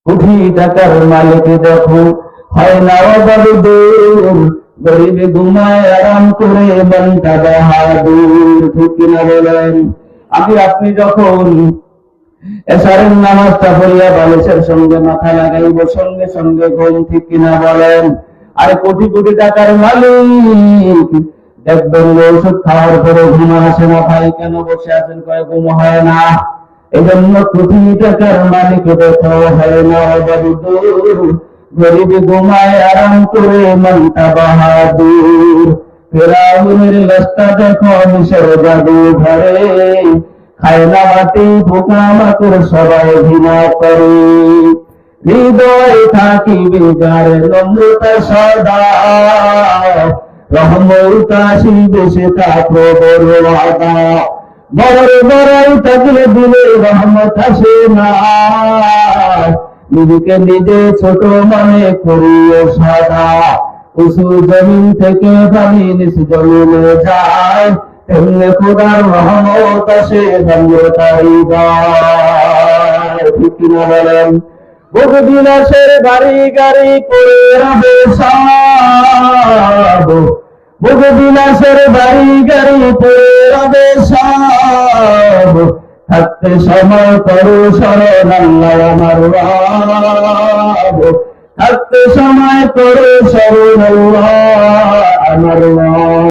কোটি টাকার মালিক দেখো হয় না অভাব দূর, গরিব ঘুমায় আরাম করে মনটা বাহাদুর। ঠিক কিনা বলেন? আপনি যখন এশারের নামাজটা পড়িয়া বালিশের সঙ্গে মাথা লাগাইব, সঙ্গে সঙ্গে ঘুম। ঠিক কিনা বলেন? আর কোটি কোটি টাকার মালিক দেখবেন ওষুধ খাওয়ার পরে ঘুম আসে না। ভাই কেন বসে আছেন? কয় ঘুম হয় না। এই জন্য কোটি টাকার মালিক দেখো হয় না বাহাদুর, গরিব ঘুমায় আরাম করে মনটা বাহাদুর। ফেরাউনের লাশটা দেখো মিশর জাদু ঘরে, খায় না মাটি পোকা মাকড় সবাই ঘৃণা করে। হৃদয় থাকিবে যার নম্রতা সদা, রহমত আসিবে সে তা প্রবল ওয়াদা। বড় বড়াই থাকলে দিলে রহমত আসে না, নিজেকে নিজে ছোট মনে করিও সাদা। উঁচু জমিন থেকে পানি নিচ জমিনে যায়, তেমনি খোদার রহমত আসে নম্রতাই গায়। ঠিক কিনা বলেন? বহু বিলাসের বাড়ি গাড়ি করে রবে সব, বহু বিলাসের বাড়ি গাড়ি করে রবে সব, থাকতে সময় করো স্মরণ আল্লাহ আমার রব, থাকতে সময় করো স্মরণ আল্লাহ আমার রব।